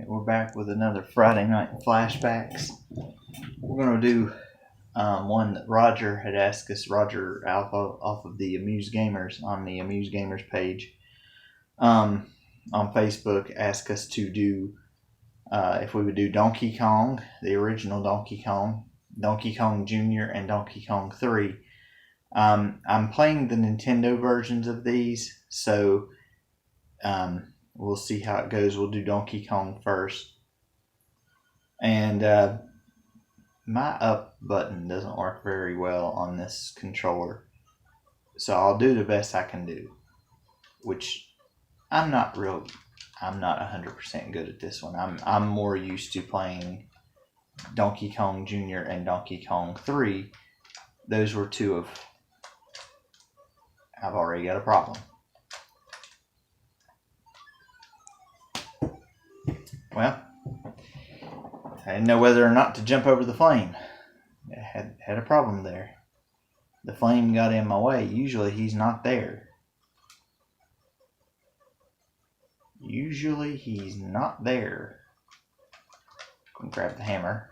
we're back with another Friday Night Flashbacks. We're going to do one that Roger had asked us, Roger Alpha, off of the Amuse Gamers, on the Amuse Gamers page on Facebook, asked us to do, if we would do Donkey Kong, the original Donkey Kong Jr., and Donkey Kong 3. I'm playing the Nintendo versions of these, so we'll see how it goes. We'll do Donkey Kong first. And my up button doesn't work very well on this controller. So I'll do the best I can do. Which I'm not 100% good at this one. I'm more used to playing Donkey Kong Jr. and Donkey Kong 3. Those were two of... I've already got a problem. Well, I didn't know whether or not to jump over the flame. I had a problem there. The flame got in my way. Usually he's not there. Usually he's not there. Go and grab the hammer.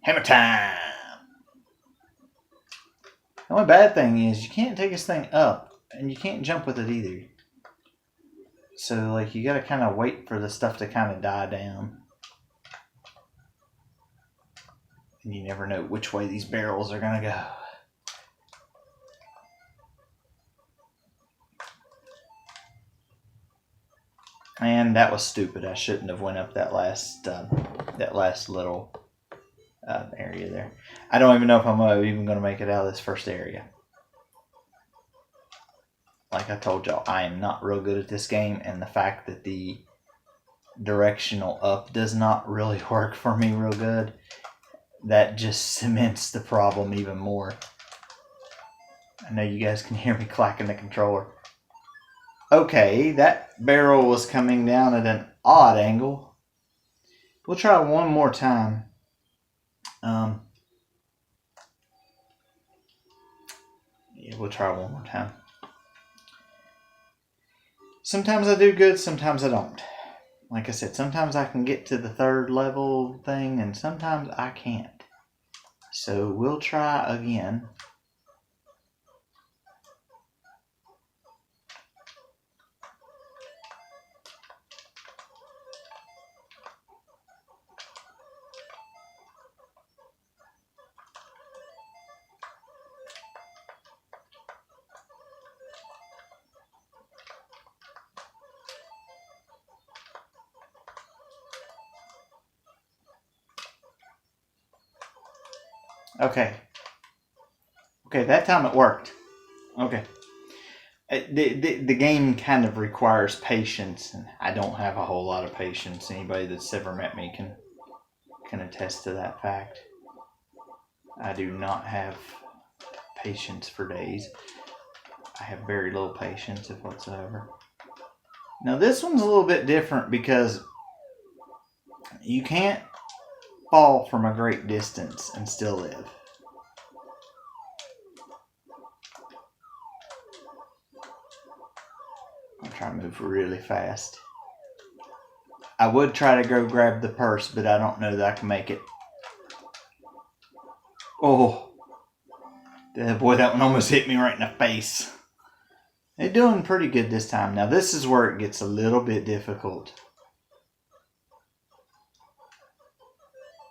Hammer time! The only bad thing is you can't take this thing up, and you can't jump with it either. So, like, you gotta kind of wait for the stuff to kind of die down. And you never know which way these barrels are gonna go. And that was stupid. I shouldn't have went up that last little area there. I don't even know if I'm even going to make it out of this first area. Like I told y'all, I am not real good at this game, and the fact that the directional up does not really work for me real good, that just cements the problem even more. I know you guys can hear me clacking the controller. Okay, that barrel was coming down at an odd angle. We'll try one more time. Yeah, we'll try one more time. Sometimes I do good, sometimes I don't. Like I said, sometimes I can get to the third level thing, and sometimes I can't. So we'll try again. Okay, that time it worked. Okay. The game kind of requires patience, and I don't have a whole lot of patience. Anybody that's ever met me can attest to that fact. I do not have patience for days. I have very little patience, if whatsoever. Now this one's a little bit different because you can't fall from a great distance and still live. I'm trying to move really fast. I would try to go grab the purse, but I don't know that I can make it. Oh, boy, that one almost hit me right in the face. They're doing pretty good this time. Now this is where it gets a little bit difficult.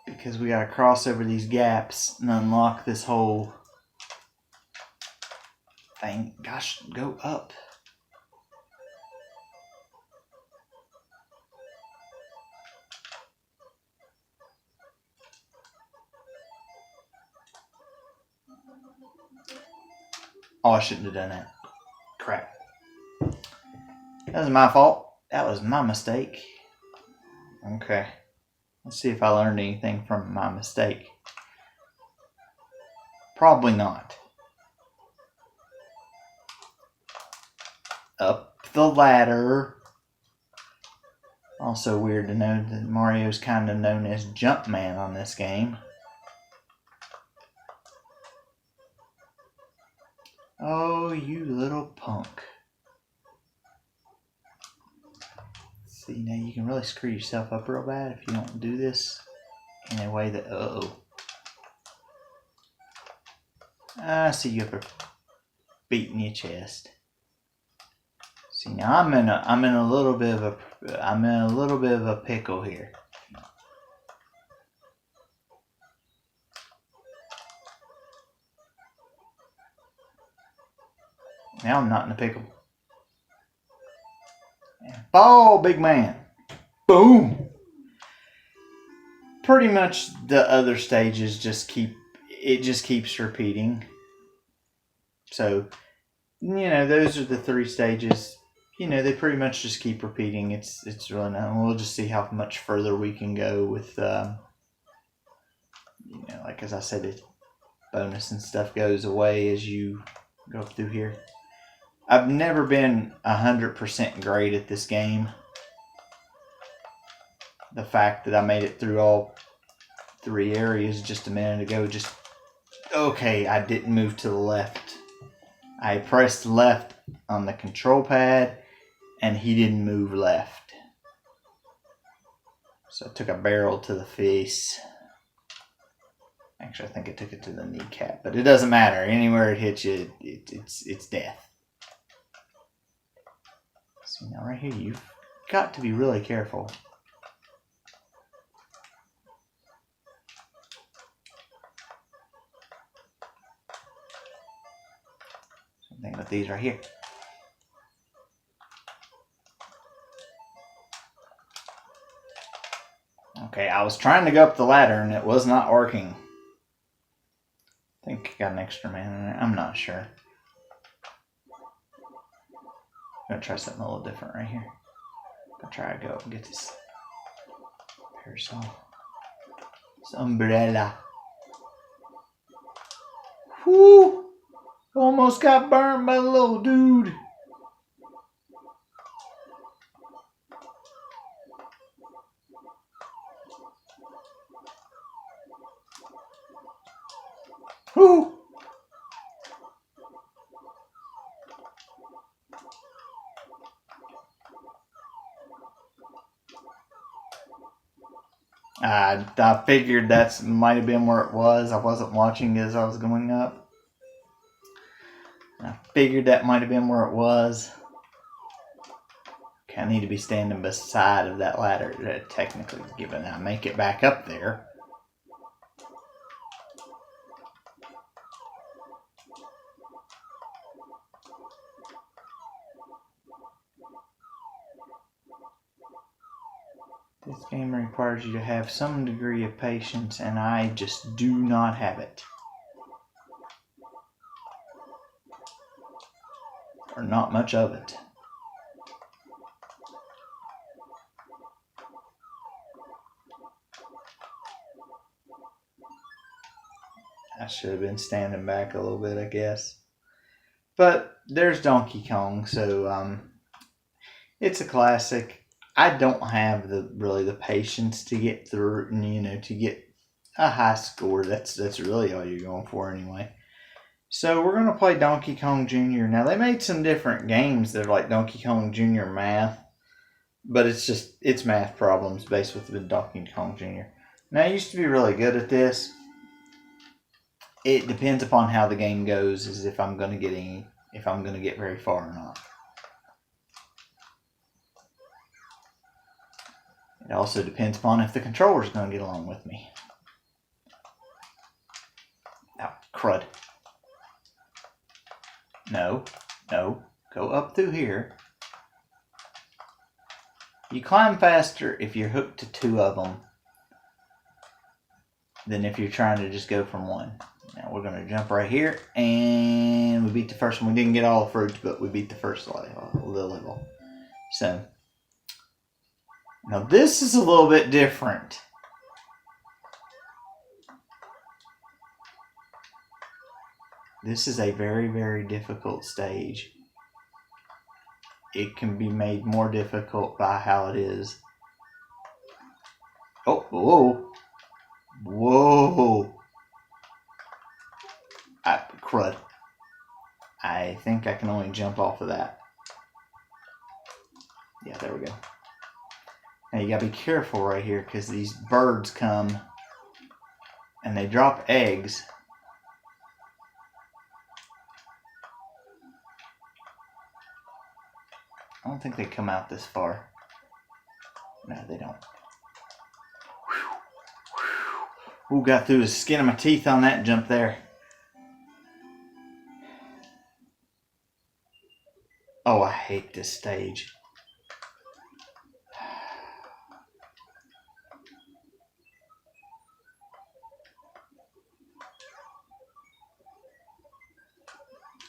Because we gotta cross over these gaps and unlock this whole thing. Gosh, go up. Oh, I shouldn't have done that. Crap. That was my fault. That was my mistake. Okay. Let's see if I learned anything from my mistake. Probably not. Up the ladder. Also weird to know that Mario's kind of known as Jumpman on this game. Oh, you little punk. See, now you can really screw yourself up real bad if you don't do this in a way that, I see you up there beating your chest. See, now I'm in a little bit of a pickle here. Now I'm not in a pickle. Ball, big man. Boom. Pretty much the other stages just keeps repeating. So, those are the 3 stages. They pretty much just keep repeating. It's really not. We'll just see how much further we can go with, like as I said, the bonus and stuff goes away as you go through here. I've never been 100% great at this game. The fact that I made it through all 3 areas just a minute ago, okay, I didn't move to the left. I pressed left on the control pad, and he didn't move left. So I took a barrel to the face. Actually, I think I took it to the kneecap, but it doesn't matter. Anywhere it hits you, it's death. See, now right here, you've got to be really careful. Something about these right here. Okay, I was trying to go up the ladder and it was not working. I think I got an extra man in there. I'm not sure. I'm gonna try something a little different right here. I'm gonna try to go up and get this parasol. This umbrella. Whoo! Almost got burned by the little dude. Whoo! I figured that might have been where it was. I wasn't watching as I was going up. I figured that might have been where it was. Okay, I need to be standing beside of that ladder, technically given I make it back up there. This game requires you to have some degree of patience, and I just do not have it. Or not much of it. I should have been standing back a little bit, I guess. But there's Donkey Kong, so it's a classic. I don't have really the patience to get through, to get a high score. That's really all you're going for anyway. So we're going to play Donkey Kong Jr. Now, they made some different games that are like Donkey Kong Jr. Math, but it's math problems based with the Donkey Kong Jr. Now, I used to be really good at this. It depends upon how the game goes, as if I'm going to get very far or not. It also depends upon if the controller's going to get along with me. Oh, crud. No. Go up through here. You climb faster if you're hooked to 2 of them than if you're trying to just go from 1. Now we're going to jump right here, and we beat the first one. We didn't get all the fruits, but we beat the first level. So, now this is a little bit different. This is a very, very difficult stage. It can be made more difficult by how it is. Oh, whoa. Crud. I think I can only jump off of that. Yeah, there we go. Now you gotta be careful right here because these birds come and they drop eggs. I don't think they come out this far. No, they don't. Ooh, got through the skin of my teeth on that jump there. Oh, I hate this stage.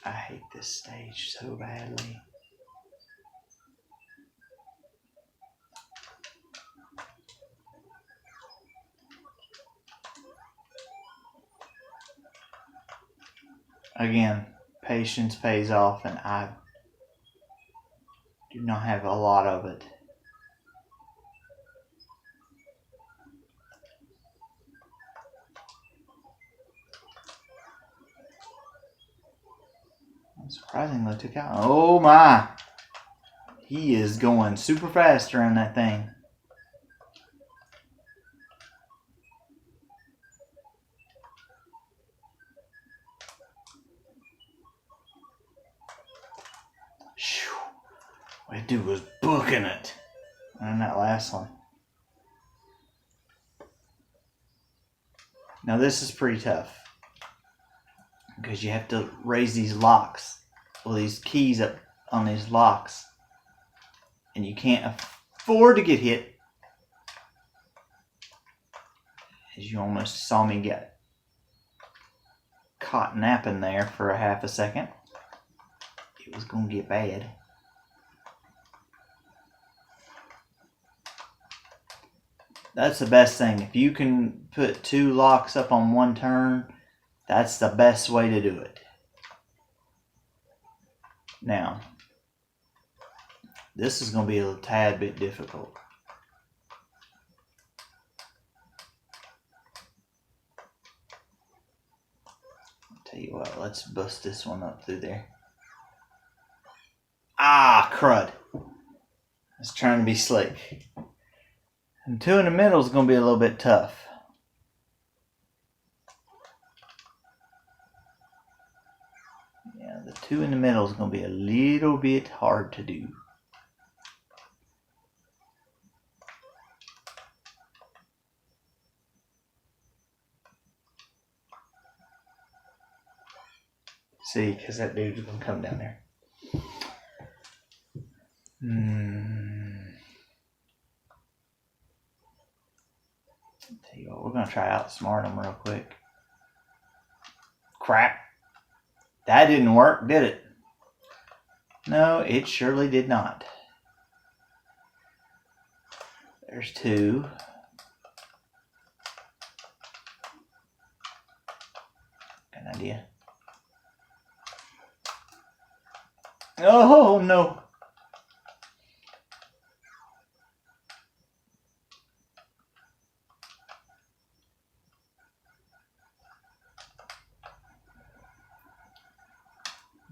I hate this stage so badly. Again, patience pays off, and I do not have a lot of it. Surprisingly took out. Oh my! He is going super fast around that thing. That dude was booking it. And that last one. Now this is pretty tough. Because you have to raise these locks. Well, these keys up on these locks. And you can't afford to get hit. As you almost saw me get caught napping there for a half a second. It was going to get bad. That's the best thing. If you can put 2 locks up on one turn, that's the best way to do it. Now, this is going to be a tad bit difficult. I'll tell you what, let's bust this one up through there. Ah, crud. I was trying to be slick. And 2 in the middle is going to be a little bit tough. Yeah, the 2 in the middle is going to be a little bit hard to do. See, because that dude's going to come down there. Tell you what, we're going to try to outsmart him real quick. Crap. That didn't work, did it? No, it surely did not. There's 2. Good idea. Oh, no.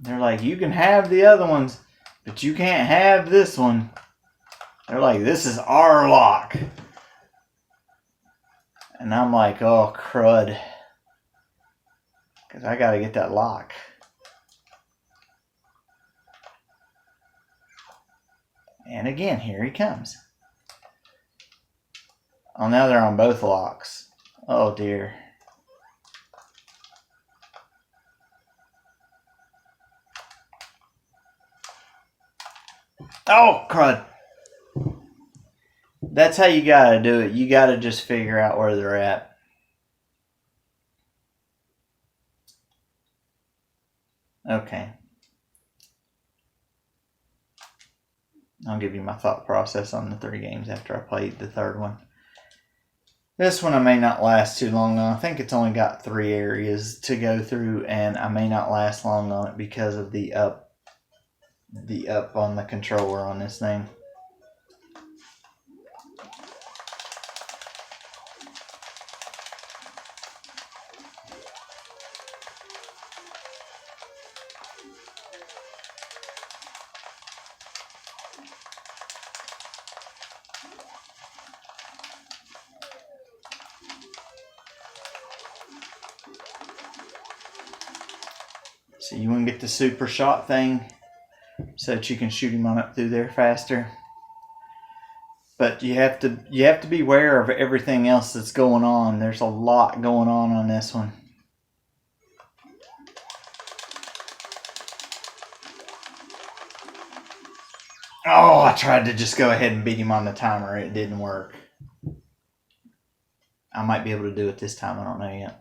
They're like, you can have the other ones, but you can't have this one. They're like, this is our lock. And I'm like, oh, crud. Because I got to get that lock. And again, here he comes. Oh, now they're on both locks. Oh, dear. Oh, crud. That's how you gotta do it. You gotta just figure out where they're at. Okay. I'll give you my thought process on the 3 games after I played the 3rd one. This one I may not last too long on. I think it's only got 3 areas to go through, and I may not last long on it because of the up on the controller on this thing. So you want to get the super shot thing so that you can shoot him on up through there faster. But you have to be aware of everything else that's going on. There's a lot going on this one. Oh, I tried to just go ahead and beat him on the timer. It didn't work. I might be able to do it this time. I don't know yet.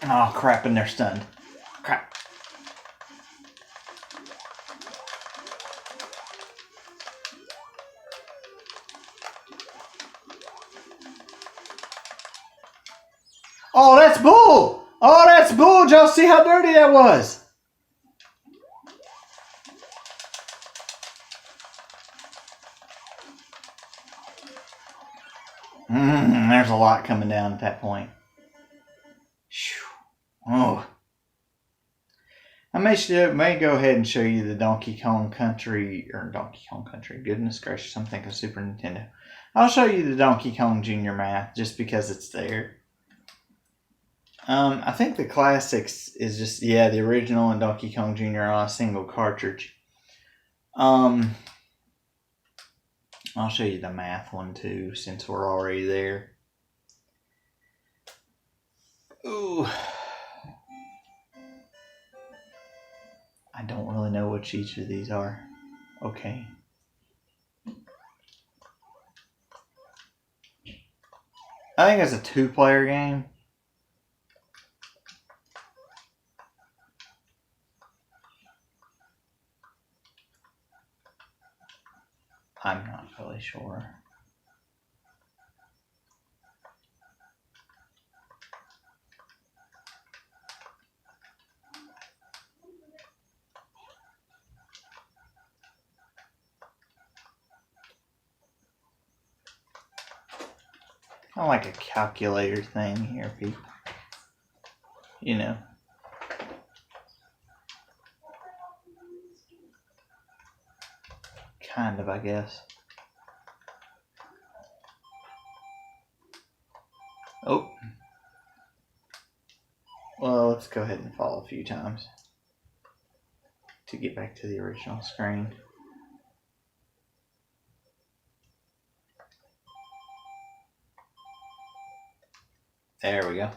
Oh, crap, and they're stunned. Crap. Oh, that's bull! Oh, that's bull! Did y'all see how dirty that was? There's a lot coming down at that point. Oh. I may go ahead and show you the Donkey Kong Country, goodness gracious, I'm thinking Super Nintendo. I'll show you the Donkey Kong Jr. math just because it's there. I think the classics is just, the original and Donkey Kong Jr. on a single cartridge. I'll show you the math one too, since we're already there. Ooh. I don't really know what each of these are. Okay. I think it's a 2-player game. I'm not really sure. Kind of like a calculator thing here, people. You know. Kind of, I guess. Oh. Well, let's go ahead and fall a few times to get back to the original screen. There we go.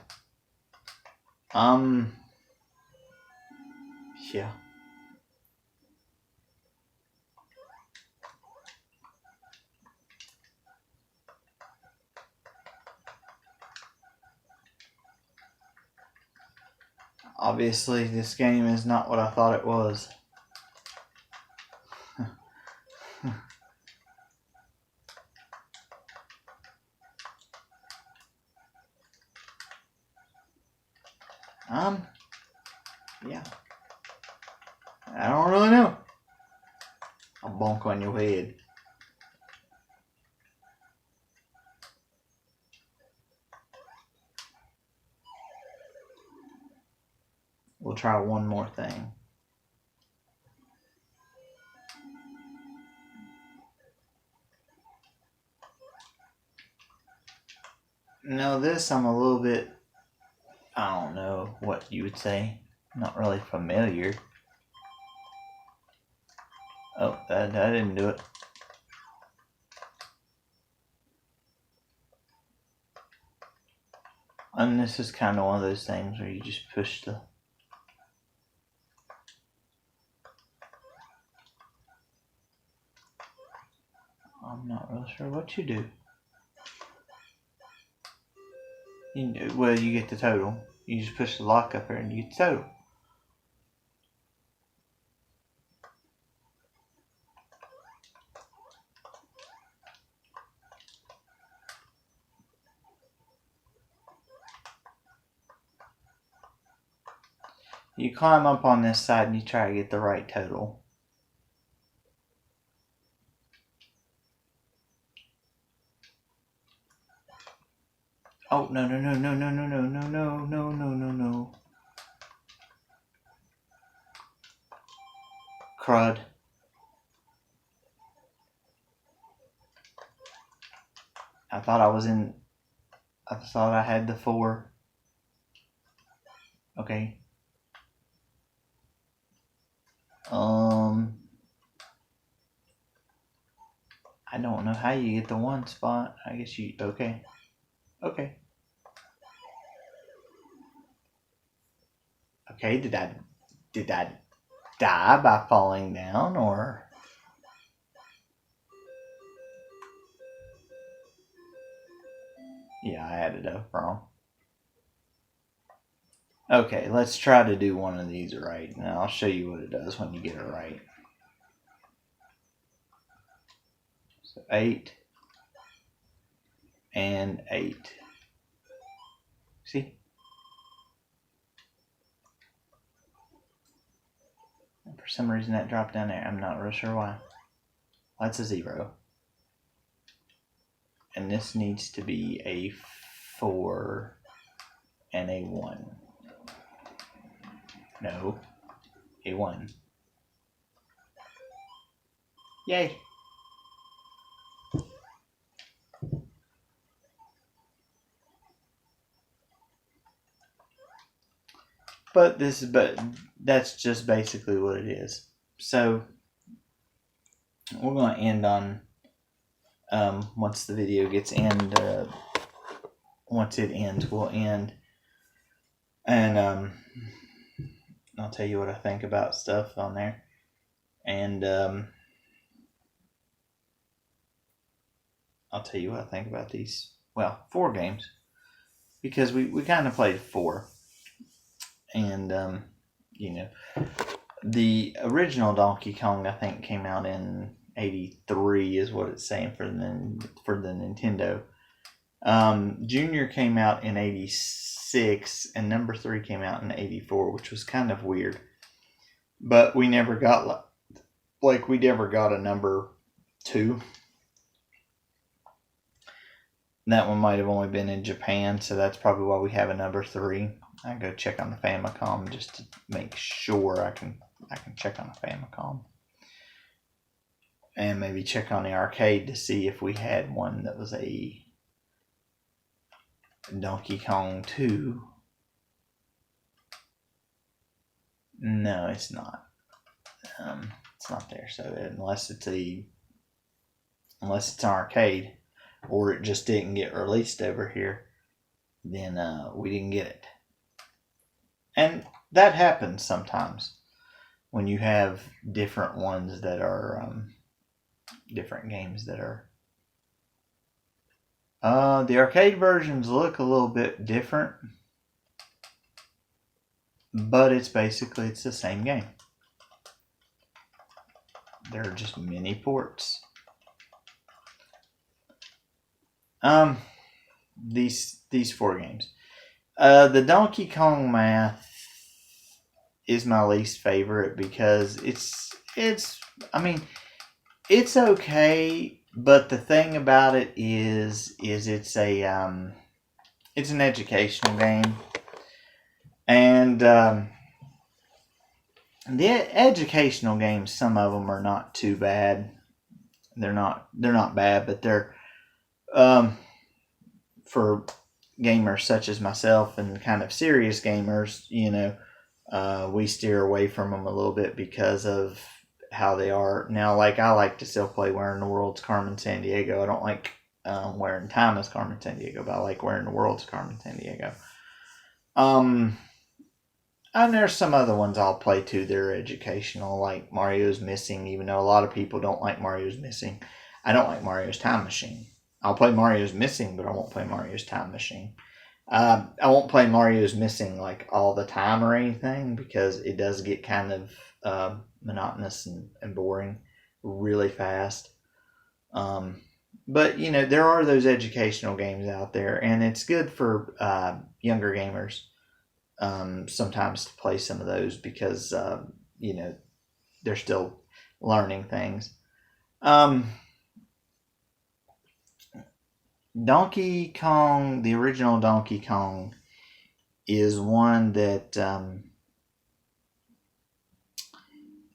Yeah. Obviously, this game is not what I thought it was. Yeah. I don't really know. I'll bonk on your head. We'll try one more thing. Now this I'm a little bit, I don't know what you would say. Not really familiar. Oh, that didn't do it. And this is kind of one of those things where you just push the... I'm not really sure what you do. Well, you get the total. You just push the lock up there and you get the total. You climb up on this side and you try to get the right total. Oh, no, no, no, no, no, no, no, no, no, no, no, no, no. Crud. I thought I was in... I thought I had the 4. Okay. I don't know how you get the 1 spot. I guess you, okay. Okay. Okay, did I die by falling down, or? Yeah, I added up wrong. Okay, let's try to do one of these right. Now I'll show you what it does when you get it right. So 8 and 8. See? For some reason that dropped down there. I'm not real sure why. That's a 0. And this needs to be a 4 and a 1. No, a 1. Yay! But that's just basically what it is. So we're going to end on once the video gets once it ends, we'll end, and I'll tell you what I think about stuff on there, and I'll tell you what I think about these 4 games, because we kind of played 4, and the original Donkey Kong I think came out in 83 is what it's saying for the Nintendo. Junior came out in 86 and number 3 came out in 84, which was kind of weird. But we never got we never got a number 2. That one might have only been in Japan, so that's probably why we have a number 3. I go check on the Famicom just to make sure I can check on the Famicom. And maybe check on the arcade to see if we had one that was a Donkey Kong 2. No, it's not. It's not there. So unless it's an arcade, or it just didn't get released over here, then we didn't get it. And that happens sometimes when you have different ones that are different games that are. The arcade versions look a little bit different, but it's the same game. They're just mini ports. These 4 games. The Donkey Kong Math is my least favorite because it's okay, but the thing about it is it's an educational game, and the educational games, some of them are not too bad. They're not bad, but they're for gamers such as myself and kind of serious gamers, we steer away from them a little bit because of how they are. Now, I like to still play Where in the World's Carmen Sandiego. I don't like Where in Time is Carmen Sandiego, but I like Where in the World's Carmen Sandiego. And there's some other ones I'll play too. They're educational, like Mario's Missing, even though a lot of people don't like Mario's Missing. I don't like Mario's Time Machine. I'll play Mario's Missing, but I won't play Mario's Time Machine. I won't play Mario's Missing all the time or anything, because it does get kind of monotonous and boring really fast. But there are those educational games out there, and it's good for younger gamers sometimes to play some of those, because they're still learning things. Donkey Kong, the original Donkey Kong, is one that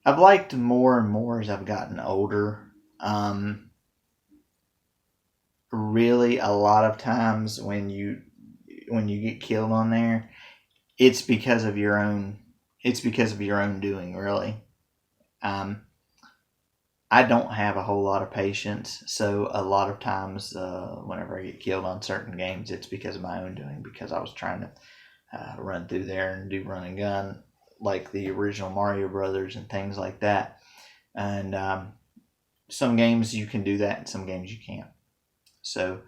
I've liked more and more as I've gotten older. really a lot of times when you get killed on there, it's because of your own doing, really. Um, I don't have a whole lot of patience, so a lot of times whenever I get killed on certain games, it's because of my own doing, because I was trying to run through there and do run and gun like the original Mario Brothers and things like that. And some games you can do that, and some games you can't. So,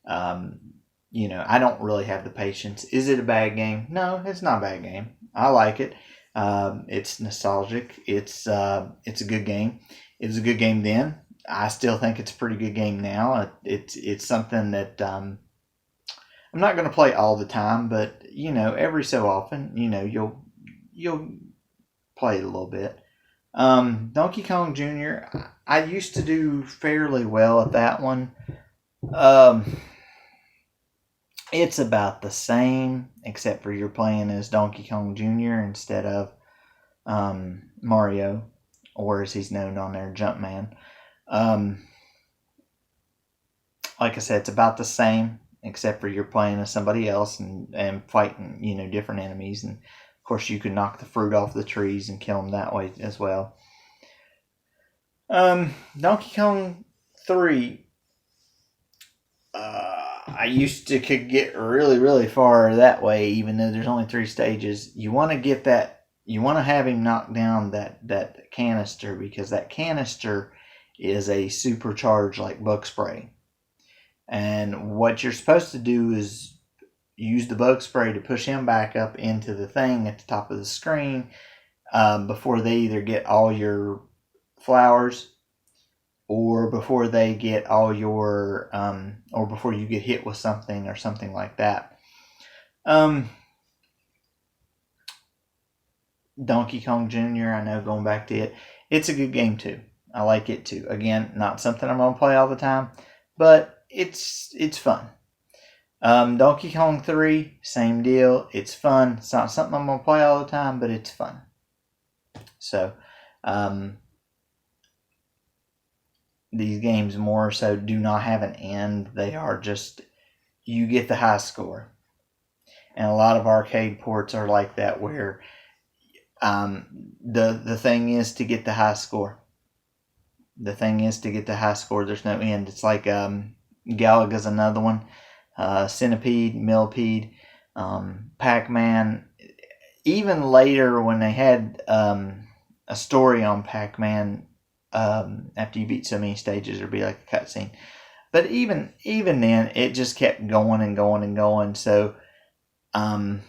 I don't really have the patience. Is it a bad game? No, it's not a bad game. I like it. It's nostalgic. It's a good game. It was a good game then. I still think it's a pretty good game now. It's something that I'm not going to play all the time, but every so often, you'll play it a little bit. Donkey Kong Jr. I used to do fairly well at that one. It's about the same, except for you're playing as Donkey Kong Jr. instead of Mario, or as he's known on there, Jumpman. Like I said, it's about the same, except for you're playing as somebody else and fighting, different enemies. And of course, you can knock the fruit off the trees and kill them that way as well. Donkey Kong 3. I used to could get really, really far that way, even though there's only 3 stages. You want to get that. You want to have him knock down that canister, because that canister is a supercharged like bug spray. And what you're supposed to do is use the bug spray to push him back up into the thing at the top of the screen before they either get all your flowers, or before they get all your, or before you get hit with something or something like that. Donkey Kong Jr., I know, going back to it, it's a good game too. I like it too. Again, not something I'm going to play all the time, but it's fun. Donkey Kong 3, same deal. It's fun. It's not something I'm going to play all the time, but it's fun. So, these games more so do not have an end. They are just, you get the high score. And a lot of arcade ports are like that, where the thing is to get the high score. The thing is to get the high score. There's no end. It's like Galaga's another one. Centipede, Millipede, Pac-Man. Even later, when they had a story on Pac-Man, after you beat so many stages, there'd be like a cutscene. But even then, it just kept going and going and going. So, as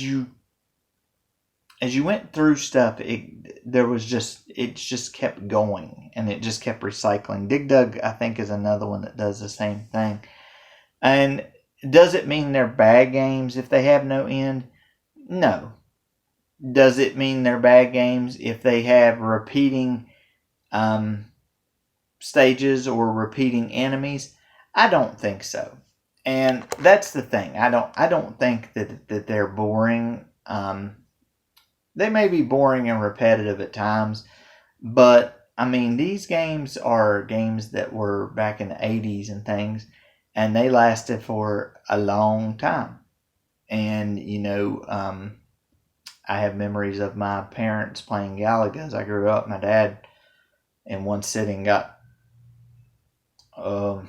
you went through stuff, it just kept going, and it just kept recycling. Dig Dug, I think, is another one that does the same thing. And does it mean they're bad games if they have no end? No. Does it mean they're bad games if they have repeating stages or repeating enemies? I don't think so. And that's the thing. I don't think that they're boring. They may be boring and repetitive at times, but I mean, these games are games that were back in the 80s and things, and they lasted for a long time. And I have memories of my parents playing Galaga as I grew up. My dad, in one sitting, got, I don't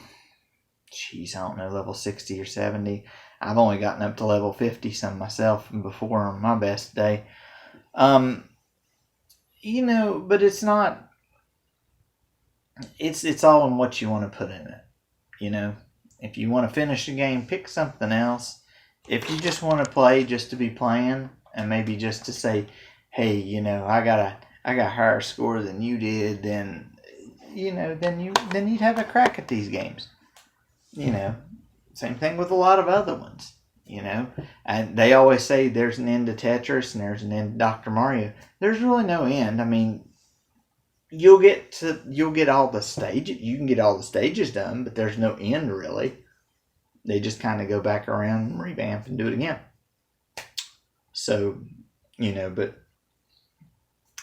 know, level 60 or 70. I've only gotten up to level 50 some myself before on my best day. But it's not, it's all in what you want to put in it. If you want to finish the game, pick something else. If you just want to play just to be playing, and maybe just to say, hey, I got a higher score than you did, then you'd have a crack at these games. Same thing with a lot of other ones. And they always say there's an end to Tetris and there's an end to Dr. Mario. There's really no end. I mean, you'll get all the stages. You can get all the stages done, but there's no end really. They just kind of go back around and revamp and do it again. So, but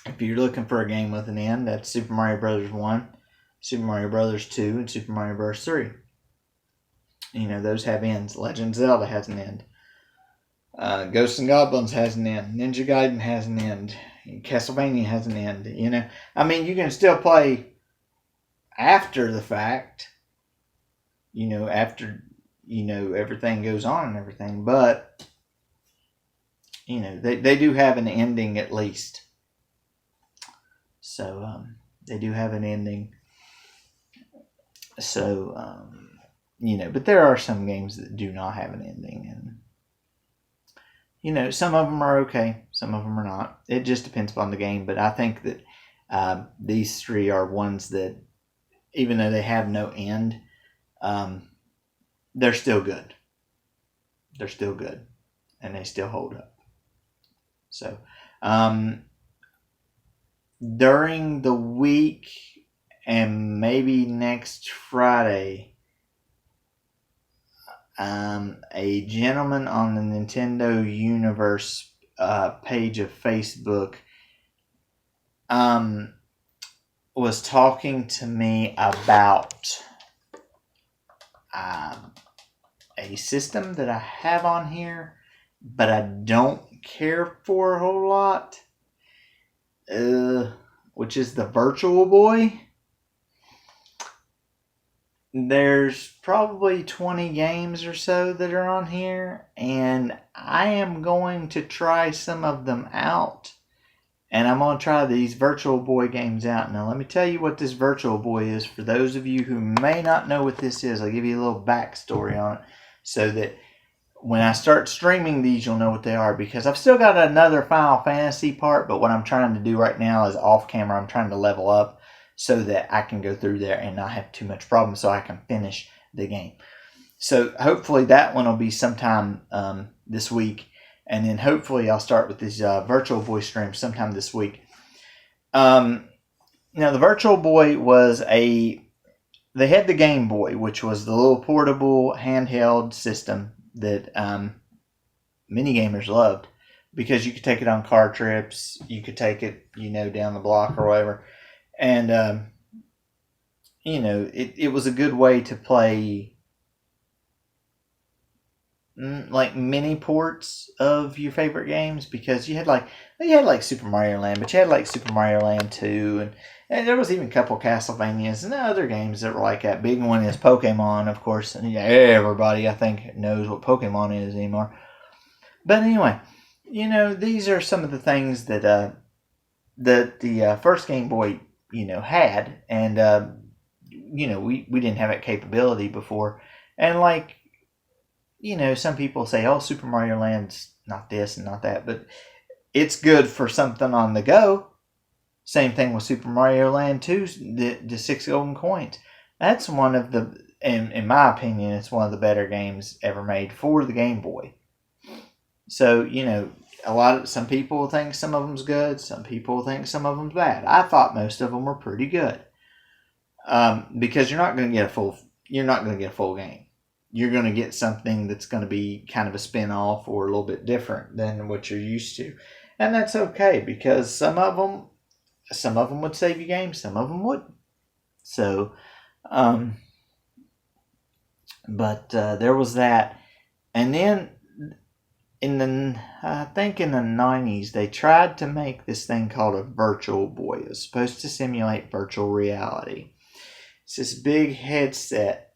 if you're looking for a game with an end, that's Super Mario Brothers 1, Super Mario Brothers 2 and Super Mario Bros. 3. You know, those have ends. Legend of Zelda has an end. Ghosts and Goblins has an end. Ninja Gaiden has an end. Castlevania has an end. You know, I mean, you can still play after the fact. You know, after, you know, everything goes on and everything. But, you know, they do have an ending at least. So, they do have an ending. So, you know, but there are some games that do not have an ending. And, you know, some of them are okay. Some of them are not. It just depends upon the game. But I think that these three are ones that, even though they have no end, they're still good. They're still good. And they still hold up. So, during the week and maybe next Friday, a gentleman on the Nintendo Universe page of Facebook was talking to me about a system that I have on here, but I don't care for a whole lot, which is the Virtual Boy. There's probably 20 games or so that are on here, and I am going to try some of them out. And I'm going to try these Virtual Boy games out. Now, let me tell you what this Virtual Boy is. For those of you who may not know what this is, I'll give you a little backstory on it so that when I start streaming these, you'll know what they are. Because I've still got another Final Fantasy part, but what I'm trying to do right now is off camera. I'm trying to level up so that I can go through there and not have too much problem so I can finish the game. So hopefully that one will be sometime this week. And then hopefully I'll start with this Virtual Boy stream sometime this week. Now the Virtual Boy was they had the Game Boy, which was the little portable handheld system that many gamers loved because you could take it on car trips. You could take it, you know, down the block or whatever. And, you know, it was a good way to play like mini ports of your favorite games because you had like Super Mario Land, but you had like Super Mario Land 2 and there was even a couple Castlevanias and other games that were like that. Big one is Pokemon, of course, and everybody I think knows what Pokemon is anymore. But anyway, you know, these are some of the things that the first Game Boy, you know, had, and you know, we didn't have that capability before. And like, you know, some people say, oh, Super Mario Land's not this and not that, but it's good for something on the go. Same thing with Super Mario Land 2, the 6 golden coins. That's one of the, in my opinion, it's one of the better games ever made for the Game Boy. So, you know, some people think some of them's good, some people think some of them's bad. I thought most of them were pretty good. Because you're not going to get a full game. You're going to get something that's going to be kind of a spin-off or a little bit different than what you're used to. And that's okay because some of them would save you games, some of them wouldn't. So, but there was that. And then I think in the 90s, they tried to make this thing called a Virtual Boy. It was supposed to simulate virtual reality. It's this big headset.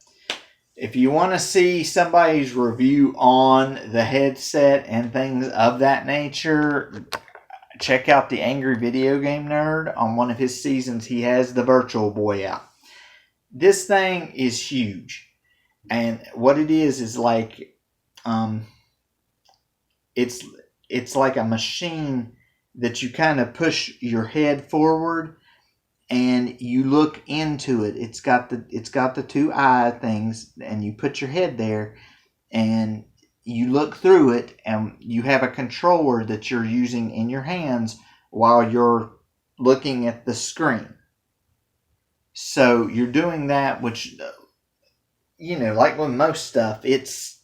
If you want to see somebody's review on the headset and things of that nature, check out the Angry Video Game Nerd. On one of his seasons, he has the Virtual Boy out. This thing is huge. And what it is like, it's like a machine that you kind of push your head forward and you look into it. It's got the two eye things, and you put your head there, and you look through it, and you have a controller that you're using in your hands while you're looking at the screen. So you're doing that, which, you know, like with most stuff, it's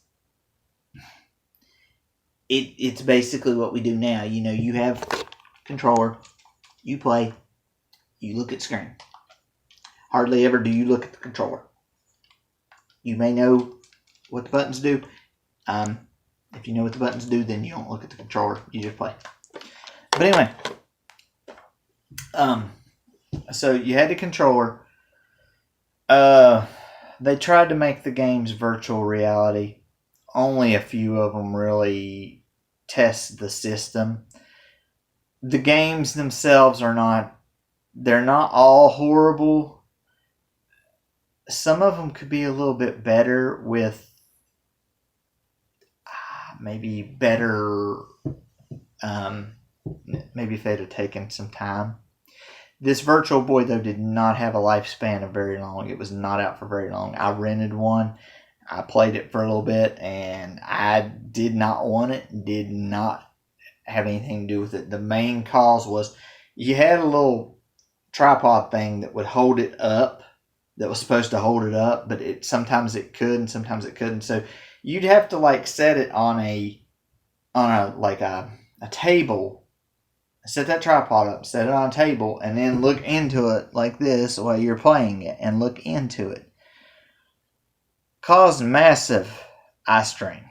basically what we do now. You know, you have controller, you play, you look at screen. hardly ever do you look at the controller. You may know what the buttons do. If you know what the buttons do, then you don't look at the controller. You just play. But anyway, so you had the controller. They tried to make the games virtual reality. Only a few of them really test the system. The games themselves they're not all horrible. Some of them could be a little bit better with maybe better, maybe if they'd have taken some time. This Virtual Boy, though, did not have a lifespan of very long. It was not out for very long. I rented one. I played it for a little bit, and I did not want it. Did not have anything to do with it. The main cause was you had a little tripod thing that would hold it up, that was supposed to hold it up, but sometimes it could and sometimes it couldn't. So you'd have to like set it on a table. Set that tripod up, set it on a table, and then look into it like this while you're playing it, and look into it. Caused massive eye strain.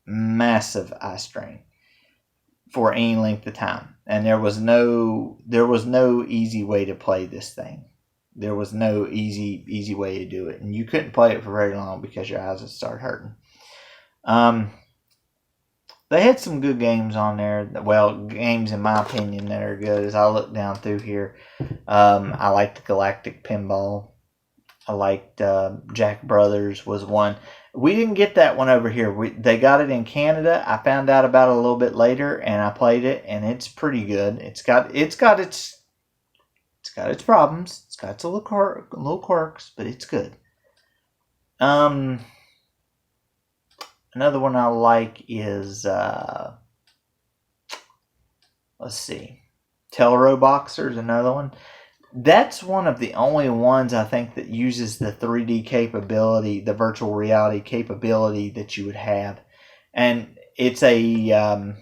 Massive eye strain for any length of time. And there was no easy way to play this thing. There was no easy way to do it. And you couldn't play it for very long because your eyes would start hurting. They had some good games on there. Well, games in my opinion that are good. As I look down through here, I liked Galactic Pinball. I liked Jack Brothers was one. We didn't get that one over here. They got it in Canada. I found out about it a little bit later, and I played it, and it's pretty good. It's got its problems. It's got its little quirks, but it's good. Another one I like is, let's see, Teleroboxer's another one. That's one of the only ones I think that uses the 3D capability, the virtual reality capability that you would have. And it's a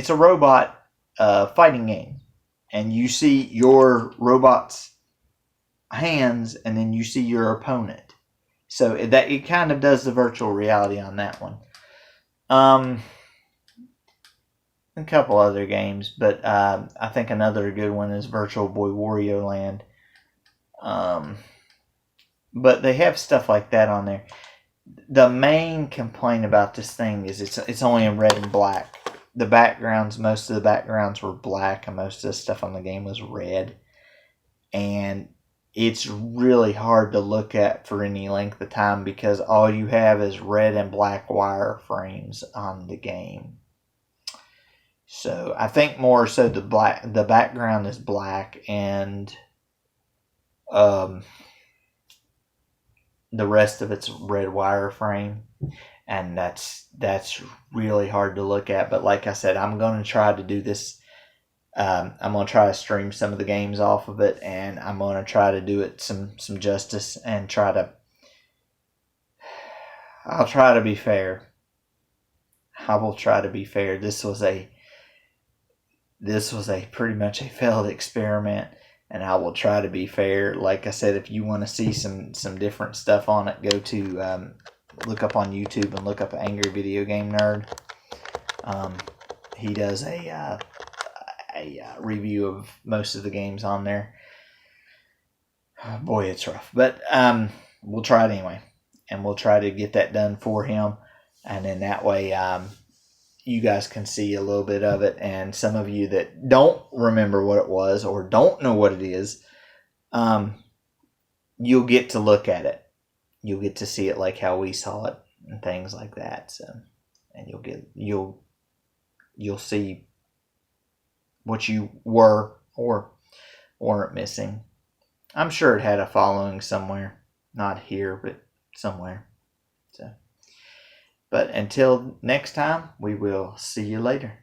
robot fighting game. And you see your robot's hands, and then you see your opponent. So it kind of does the virtual reality on that one. A couple other games, but I think another good one is Virtual Boy Wario Land. But they have stuff like that on there. The main complaint about this thing is it's only in red and black. Most of the backgrounds were black, and most of the stuff on the game was red. And it's really hard to look at for any length of time because all you have is red and black wireframes on the game. So I think more so the background is black, and the rest of it's red wireframe, and that's really hard to look at. But like I said, I'm going to try to do this. I'm going to try to stream some of the games off of it, and I'm going to try to do it some justice and I'll try to be fair. I will try to be fair. This was a pretty much a failed experiment, and I will try to be fair. Like I said, if you want to see some different stuff on it, go to look up on YouTube and look up Angry Video Game Nerd. He does a review of most of the games on there. Boy, it's rough, but we'll try it anyway, and we'll try to get that done for him, and then that way you guys can see a little bit of it, and some of you that don't remember what it was or don't know what it is, you'll get to look at it. You'll get to see it like how we saw it and things like that. So, and you'll see what you were or weren't missing. I'm sure it had a following somewhere, not here, but somewhere. So, but until next time, we will see you later.